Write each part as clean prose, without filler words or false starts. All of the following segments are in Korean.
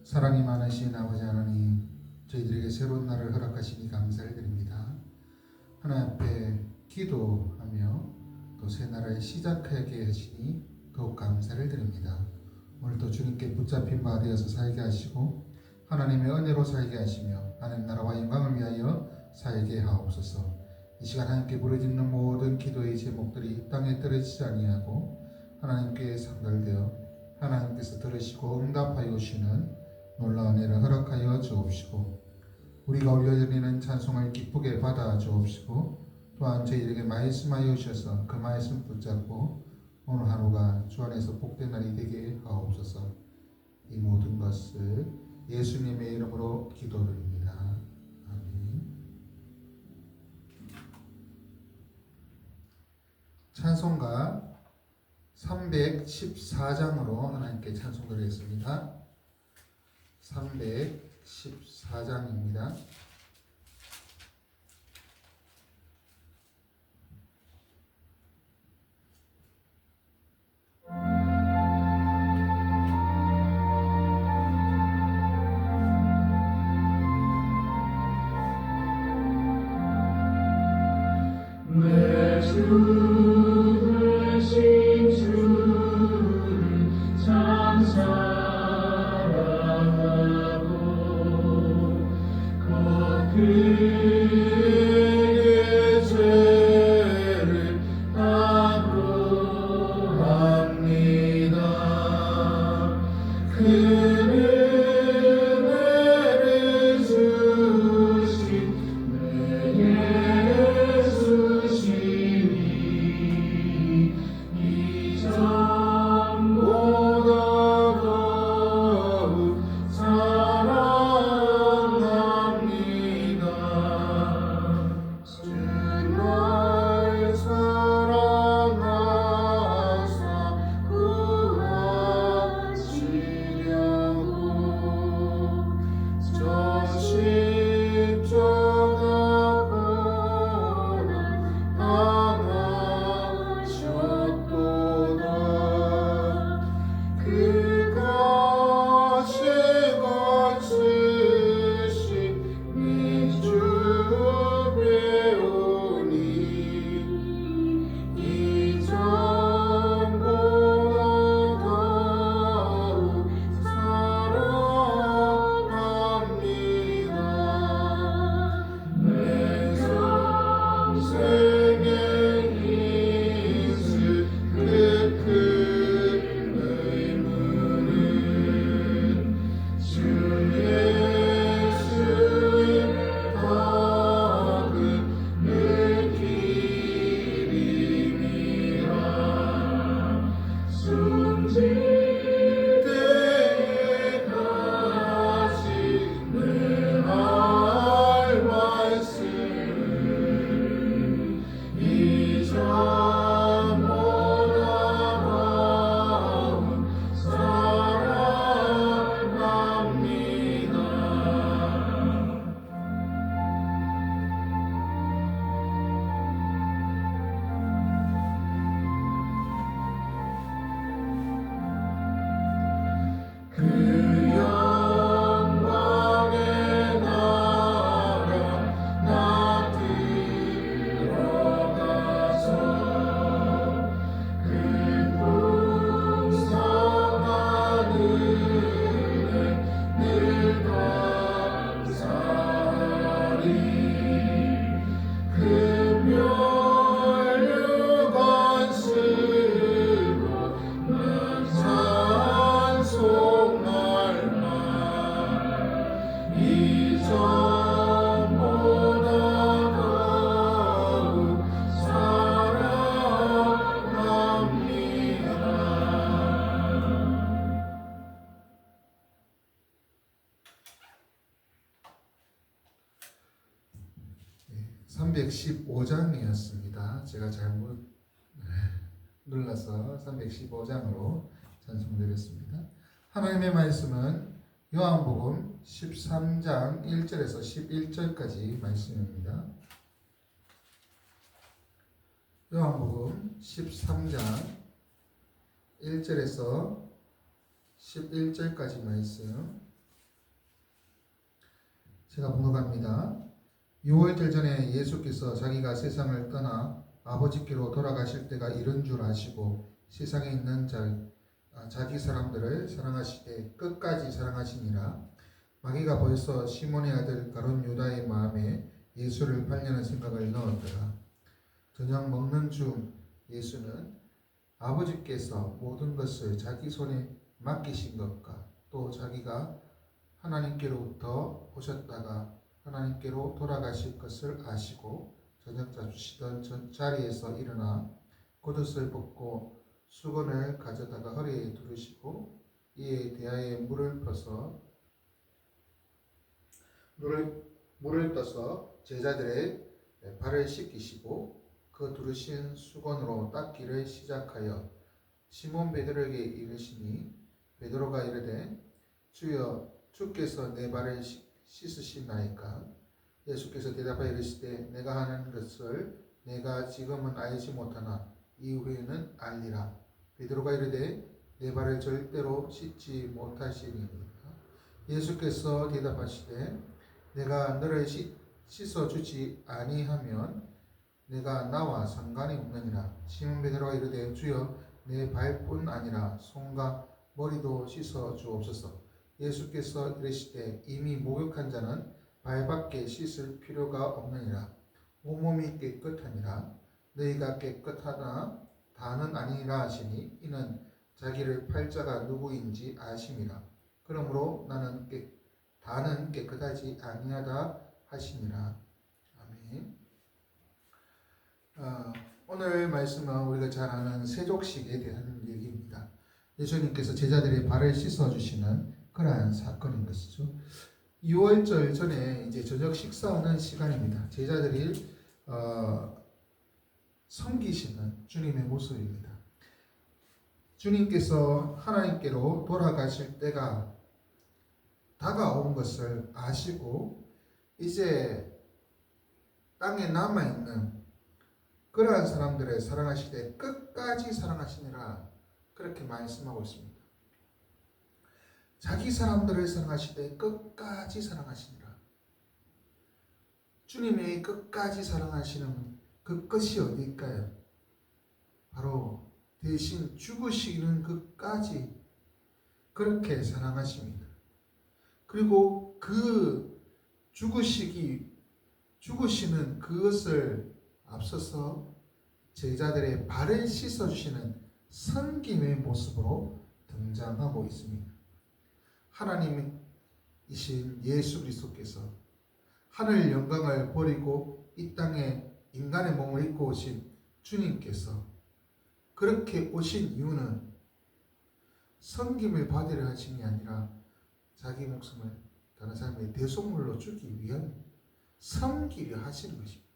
사랑이 많으신 아버지 하나님, 저희들에게 새로운 날을 허락하시니 감사를 드립니다. 하나님 앞에 기도하며 또 새 날을 시작하게 하시니 더욱 감사를 드립니다. 오늘도 주님께 붙잡힌 바 되어서 살게 하시고 하나님의 은혜로 살게 하시며 하나님 나라와 영광을 위하여 살게 하옵소서. 이 시간 하나님께 부르짖는 모든 기도의 제목들이 땅에 떨어지지 아니하고 하나님께 상달되어 하나님께서 들으시고 응답하여 오시는 놀라운 은혜를 허락하여 주옵시고 우리가 올려드리는 찬송을 기쁘게 받아 주옵시고 또한 저희에게 말씀하여 주셔서 그 말씀 붙잡고 오늘 하루가 주 안에서 복된 날이 되게 하옵소서. 이 모든 것을 예수님의 이름으로 기도드립니다. 아멘. 찬송가 314장으로 하나님께 찬송드리겠습니다. 314장입니다. 내 주 되신 주를 참 사랑하고 곧 그의 죄를 담보합니다. 그는 은혜를 주신 내 예수시니 이전보다 더욱 사랑합니다. 주 날 사랑하사 구하시려고 저 십자가 고난 당하셨도다. 그가 죄가 지신 내 주 배우니 이전보다 더욱 사랑합니다. 내 평생의 인생 그 큰 의무는 주 예수의 덕을 느끼림이라. 숨질 때에 다시 내 할 말씀 이전보다 더욱 사랑합니다. 그 영광의 나라 나 들어가서 그 풍성한 은혜 늘 감사하리. 금멸류관 쓰고 난 찬송할만 이전보다 더욱 사랑합니다. 315장이었습니다. 제가 잘못 눌러서 315장으로 찬송드렸습니다. 하나님의 말씀은 요한복음 13장 1절에서 11절까지 말씀입니다. 요한복음 13장 1절에서 11절까지 말씀 제가 봉독합니다. 6월절 전에 예수께서 자기가 세상을 떠나 아버지께로 돌아가실 때가 이른 줄 아시고 세상에 있는 자기 사람들을 사랑하시되 끝까지 사랑하시니라. 마귀가 벌써 시몬의 아들 가룟 유다의 마음에 예수를 팔려는 생각을 넣었더라. 저녁 먹는 중 예수는 아버지께서 모든 것을 자기 손에 맡기신 것과 또 자기가 하나님께로부터 오셨다가 하나님께로 돌아가실 것을 아시고 저녁 잡수시던 자리에서 일어나 겉옷을 벗고 수건을 가져다가 허리에 두르시고 이에 대하에 물을 떠서 제자들의 발을 씻기시고 그 두르신 수건으로 닦기를 시작하여 시몬 베드로에게 이르시니 베드로가 이르되 주여 주께서 내 발을 씻으시나이까? 예수께서 대답하여 이르시되 내가 하는 것을 내가 지금은 알지 못하나 이후에는 알리라. 베드로가 이르되 내 발을 절대로 씻지 못하시니까? 예수께서 대답하시되 내가 너를 씻어주지 아니하면 내가 나와 상관이 없느니라. 시몬 베드로가 이르되 주여 내 발뿐 아니라 손과 머리도 씻어 주옵소서. 예수께서 이르시되 이미 목욕한 자는 발밖에 씻을 필요가 없느니라. 온몸이 깨끗하니라. 너희가 깨끗하나 다는 아니라 하시니 이는 자기를 팔 자가 누구인지 아심이라. 그러므로 다는 깨끗하지 아니하다 하시니라. 아멘. 오늘 말씀은 우리가 잘 아는 세족식에 대한 얘기입니다. 예수님께서 제자들의 발을 씻어주시는 그러한 사건인 것이죠. 6월절 전에 이제 저녁 식사하는 시간입니다. 제자들이 섬기시는 주님의 모습입니다. 주님께서 하나님께로 돌아가실 때가 다가온 것을 아시고 이제 땅에 남아있는 그러한 사람들을 사랑하시되 끝까지 사랑하시니라 그렇게 말씀하고 있습니다. 자기 사람들을 사랑하시되 끝까지 사랑하시니라. 주님의 끝까지 사랑하시는 그 끝이 어디일까요? 바로 대신 죽으시는 끝까지 그렇게 사랑하십니다. 그리고 그 죽으시는 그것을 앞서서 제자들의 발을 씻어주시는 섬김의 모습으로 등장하고 있습니다. 하나님이신 예수 그리스도께서 하늘 영광을 버리고 이 땅에 인간의 몸을 입고 오신 주님께서 그렇게 오신 이유는 섬김을 받으려 하심이 아니라 자기 목숨을 다른 사람의 대속물로 주기 위한 섬기려 하시는 것입니다.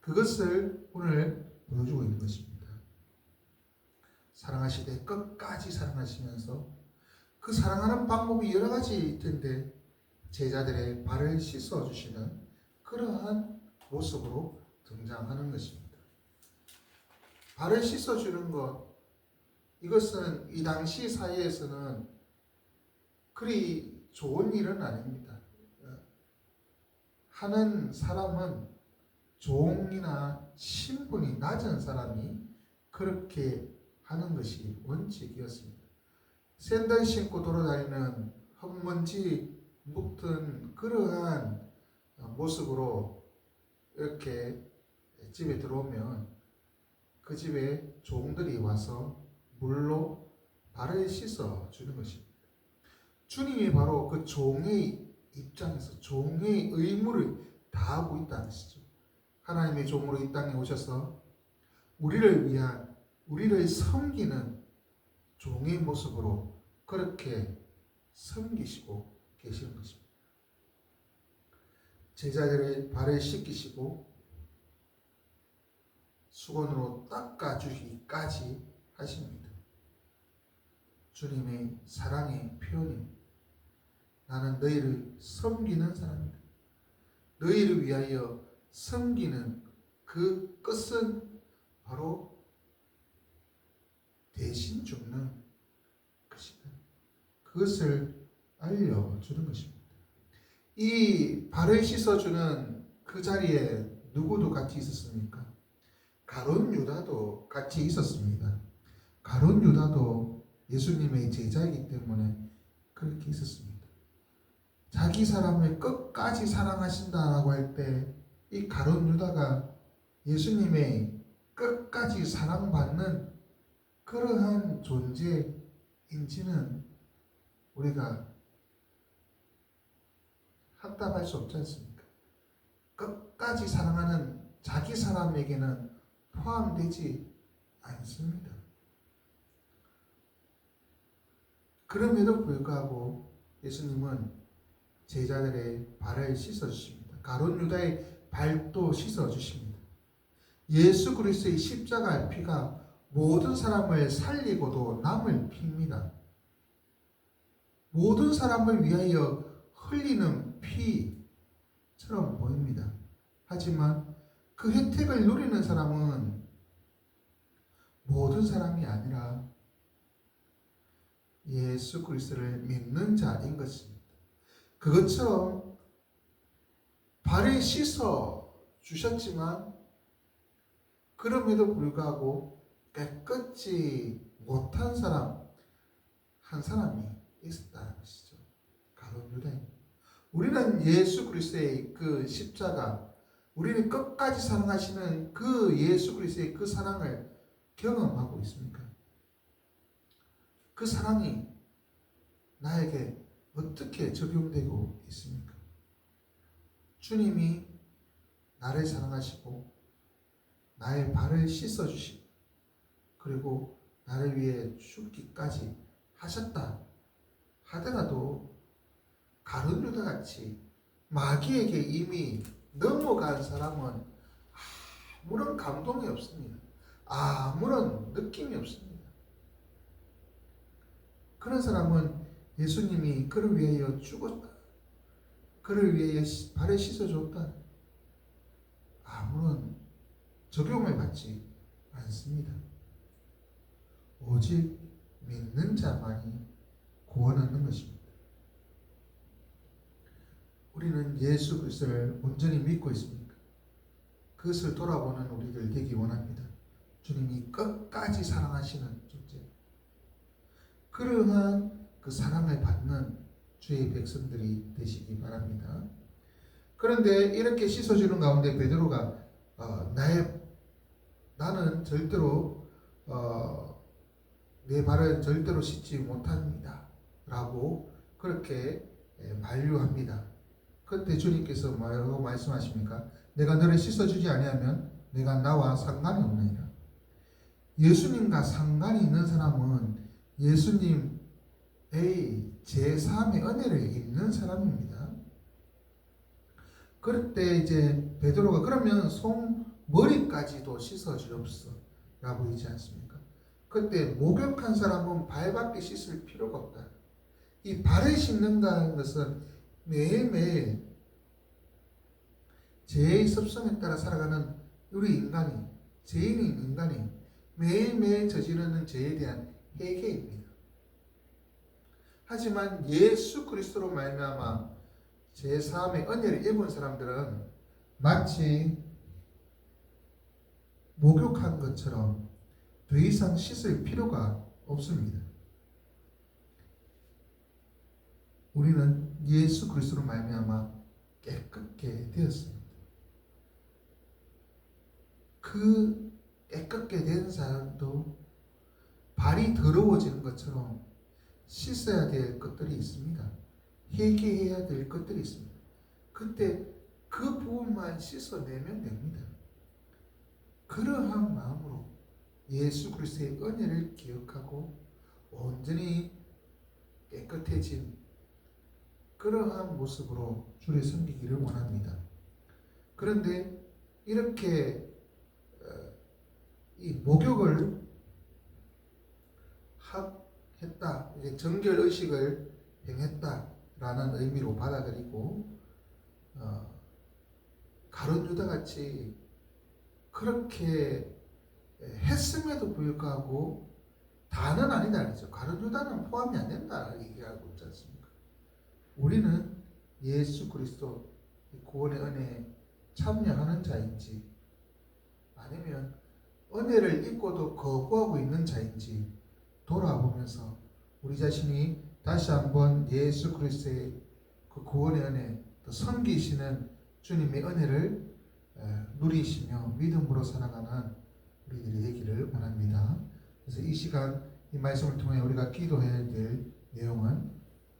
그것을 오늘 보여주고 있는 것입니다. 사랑하시되 끝까지 사랑하시면서 그 사랑하는 방법이 여러 가지일 텐데 제자들의 발을 씻어주시는 그러한 모습으로 등장하는 것입니다. 발을 씻어주는 것, 이것은 이 당시 사회에서는 그리 좋은 일은 아닙니다. 하는 사람은 종이나 신분이 낮은 사람이 그렇게 하는 것이 원칙이었습니다. 샌들 신고 돌아다니는 흙먼지 묵은 그러한 모습으로 이렇게 집에 들어오면 그 집에 종들이 와서 물로 발을 씻어 주는 것입니다. 주님이 바로 그 종의 입장에서 종의 의무를 다하고 있다는 것이죠. 하나님의 종으로 이 땅에 오셔서 우리를 섬기는 종의 모습으로 그렇게 섬기시고 계시는 것입니다. 제자들의 발을 씻기시고 수건으로 닦아주기까지 하십니다. 주님의 사랑의 표현입니다. 나는 너희를 섬기는 사람이다. 너희를 위하여 섬기는 그 끝은 바로 대신 죽는 것이다. 그것을 알려주는 것입니다. 이 발을 씻어주는 그 자리에 누구도 같이 있었습니까? 가룟 유다도 같이 있었습니다. 가룟 유다도 예수님의 제자이기 때문에 그렇게 있었습니다. 자기 사람을 끝까지 사랑하신다라고 할 때 이 가룟 유다가 예수님의 끝까지 사랑받는 그러한 존재인지는 우리가 확답할 수 없지 않습니까? 끝까지 사랑하는 자기 사람에게는 포함되지 않습니다. 그럼에도 불구하고 예수님은 제자들의 발을 씻어주십니다. 가룟 유다의 발도 씻어주십니다. 예수 그리스도의 십자가의 피가 모든 사람을 살리고도 남을 피입니다. 모든 사람을 위하여 흘리는 피처럼 보입니다. 하지만 그 혜택을 누리는 사람은 모든 사람이 아니라 예수 그리스도를 믿는 자인 것입니다. 그것처럼 발을 씻어 주셨지만 그럼에도 불구하고 깨끗이 못한 사람 한 사람이 있었다는 것이죠. 가룟 유다입니다. 우리는 예수 그리스도의 그 십자가, 우리는 끝까지 사랑하시는 그 예수 그리스도의 그 사랑을 경험하고 있습니까? 그 사랑이 나에게 어떻게 적용되고 있습니까? 주님이 나를 사랑하시고 나의 발을 씻어주시고 그리고 나를 위해 죽기까지 하셨다 하더라도 가룟 유다 같이 마귀에게 이미 넘어간 사람은 아무런 감동이 없습니다. 아무런 느낌이 없습니다. 그런 사람은 예수님이 그를 위하여 죽었다, 그를 위하여 발을 씻어줬다, 아무런 적용을 받지 않습니다. 오직 믿는 자만이 구원 얻는 것입니다. 우리는 예수 그리스도를 온전히 믿고 있습니까? 그것을 돌아보는 우리들 되기 원합니다. 주님이 끝까지 사랑하시는 존재, 그러한 그 사랑을 받는 주의 백성들이 되시기 바랍니다. 그런데 이렇게 씻어주는 가운데 베드로가 나는 절대로 내 발은 절대로 씻지 못합니다 라고 그렇게 만류합니다. 그때 주님께서 뭐라고 말씀하십니까? 내가 너를 씻어주지 아니하면 내가 나와 상관이 없느니라. 예수님과 상관이 있는 사람은 예수님의 제3의 은혜를 입는 사람입니다. 그럴 때 이제 베드로가 그러면 손머리까지도 씻어주옵소 라고 하지 않습니까? 그때 목욕한 사람은 발밖에 씻을 필요가 없다. 이 발을 씻는다는 것은 매일매일 죄의 습성에 따라 살아가는 우리 인간이, 죄인인 인간이 매일매일 저지르는 죄에 대한 회개입니다. 하지만 예수 그리스도로 말미암아 제3의 은혜를 입은 사람들은 마치 목욕한 것처럼 더 이상 씻을 필요가 없습니다. 우리는 예수 그리스도로 말미암아 깨끗게 되었습니다. 그 깨끗게 된 사람도 발이 더러워지는 것처럼 씻어야 될 것들이 있습니다. 회개해야 될 것들이 있습니다. 그때 그 부분만 씻어내면 됩니다. 그러한 마음으로 예수 그리스도의 은혜를 기억하고 온전히 깨끗해진 그러한 모습으로 주를 섬기기를 원합니다. 그런데 이렇게 이 목욕을 했다, 정결 의식을 행했다라는 의미로 받아들이고 가룟 유다 같이 그렇게 했음에도 불구하고 다는 아니다 그랬죠. 가룟 유다는 포함이 안 된다 얘기하고 있지 않습니까? 우리는 예수 그리스도 구원의 은혜에 참여하는 자인지, 아니면 은혜를 입고도 거부하고 있는 자인지 돌아보면서 우리 자신이 다시 한번 예수 그리스도의 그 구원의 은혜, 또 섬기시는 주님의 은혜를 누리시며 믿음으로 살아가는 우리들이 되기를 원합니다. 그래서 이 시간 이 말씀을 통해 우리가 기도해야 될 내용은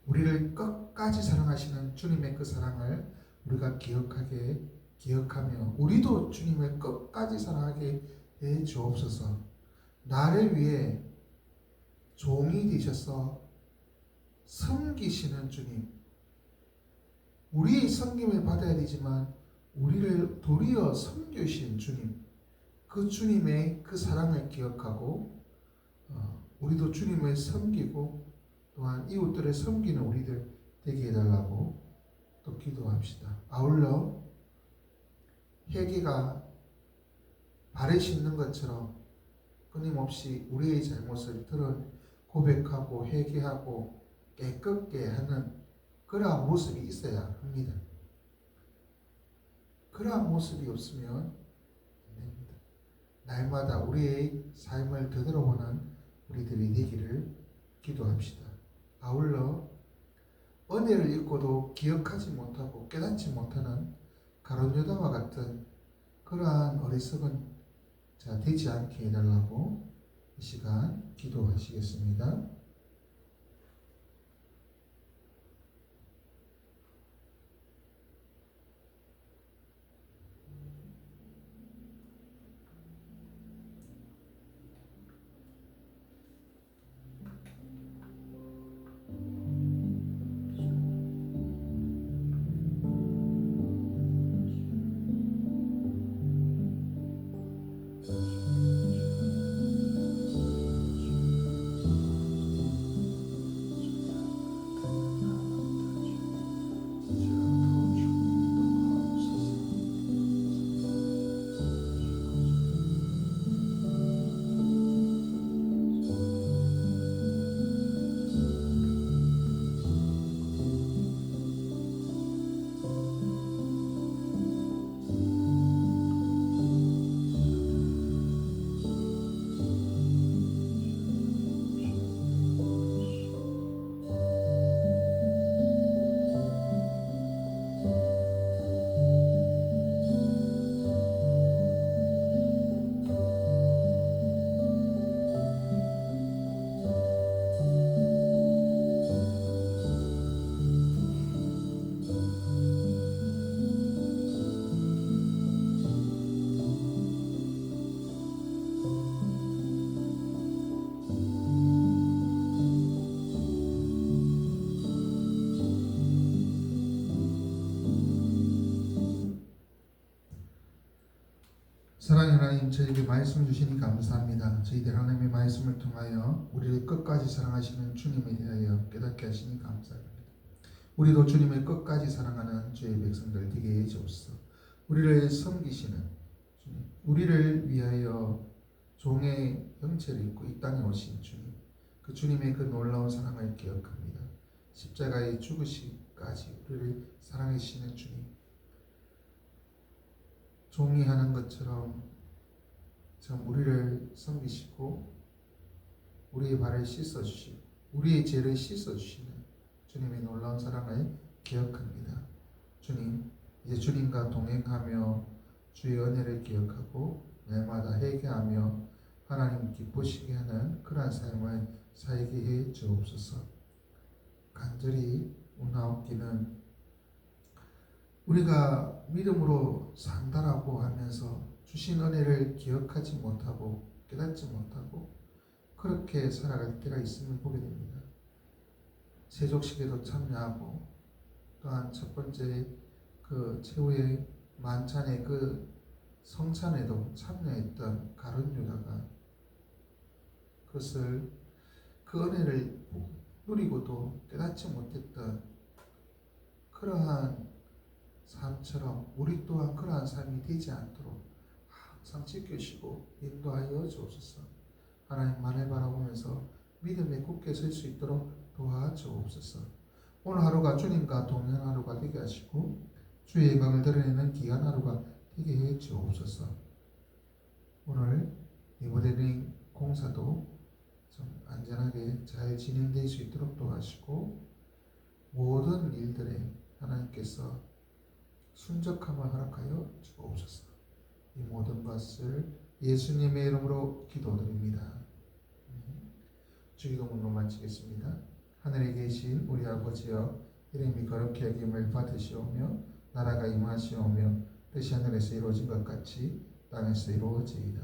우리를 끝까지 사랑하시는 주님의 그 사랑을 우리가 기억하며 우리도 주님을 끝까지 사랑하게 해 주옵소서. 나를 위해 종이 되셔서 섬기시는 주님, 우리의 섬김을 받아야 되지만 우리를 도리어 섬기신 주님, 그 주님의 그 사랑을 기억하고 우리도 주님을 섬기고 또한 이웃들을 섬기는 우리들 되게 해달라고 또 기도합시다. 아울러 회개가 발에 씻는 것처럼 끊임없이 우리의 잘못을 고백하고 회개하고 깨끗게 하는 그러한 모습이 있어야 합니다. 그러한 모습이 없으면 안 됩니다. 날마다 우리의 삶을 되돌아보는 우리들이 되기를 기도합시다. 아울러 은혜를 잊고도 기억하지 못하고 깨닫지 못하는 가룟 유다와 같은 그러한 어리석은 자 되지 않게 해달라고 이 시간 기도하시겠습니다. 사랑하는 하나님, 저에게 말씀 주시니 감사합니다. 저희들 하나님의 말씀을 통하여 우리를 끝까지 사랑하시는 주님에 대하여 깨닫게 하시니 감사합니다. 우리도 주님을 끝까지 사랑하는 주의 백성들 되게 해 주옵소서. 우리를 섬기시는 주님, 우리를 위하여 종의 형체를 입고 이 땅에 오신 주님, 그 주님의 그 놀라운 사랑을 기억합니다. 십자가에 죽으시기까지 우리를 사랑하시는 주님, 종이 하는 것처럼 참 우리를 섬기시고 우리의 발을 씻어주시고 우리의 죄를 씻어주시는 주님의 놀라운 사랑을 기억합니다. 주님, 이제 주님과 동행하며 주의 은혜를 기억하고 날마다 회개하며 하나님 기쁘시게 하는 그러한 삶을 살게 해 주옵소서. 간절히 원하옵기는 우리가 믿음으로 산다라고 하면서 주신 은혜를 기억하지 못하고 깨닫지 못하고 그렇게 살아갈 때가 있음을 보게 됩니다. 세족식에도 참여하고 또한 첫 번째 그 최후의 만찬의 그 성찬에도 참여했던 가룟 유다가 그것을 그 은혜를 누리고도 깨닫지 못했던 그러한 삶처럼 우리 또한 그러한 삶이 되지 않도록 항상 지켜주시고 인도하여 주옵소서. 하나님만을 바라보면서 믿음에 굳게 설 수 있도록 도와주옵소서. 오늘 하루가 주님과 동행하는 하루가 되게 하시고 주의 영광을 드러내는 귀한 하루가 되게 해 주옵소서. 오늘 리모델링 공사도 좀 안전하게 잘 진행될 수 있도록 도와주시고 모든 일들에 하나님께서 순적함을 허락하여 주옵소서. 이 모든 것을 예수님의 이름으로 기도드립니다. 주기도문으로 마치겠습니다. 하늘에 계신 우리 아버지여, 이름이 거룩히 여김을 받으시오며 나라가 임하시오며 뜻이 하늘에서 이루어진 것 같이 땅에서 이루어지이다.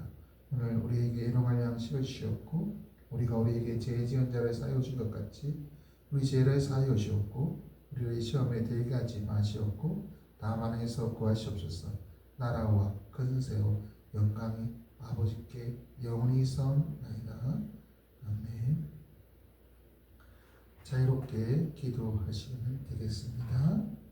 오늘 우리에게 일용할 양식을 주시옵고 우리가 우리에게 죄 지은 자를 사하여 준 것 같이 우리 죄를 사하여 주옵고 우리를 시험에 들게 하지 마시옵고 다만 에서 구하시옵소서. 나라와 근세와 영광이 아버지께 영원히 있사옵나이다. 아멘. 자유롭게 기도하시면 되겠습니다.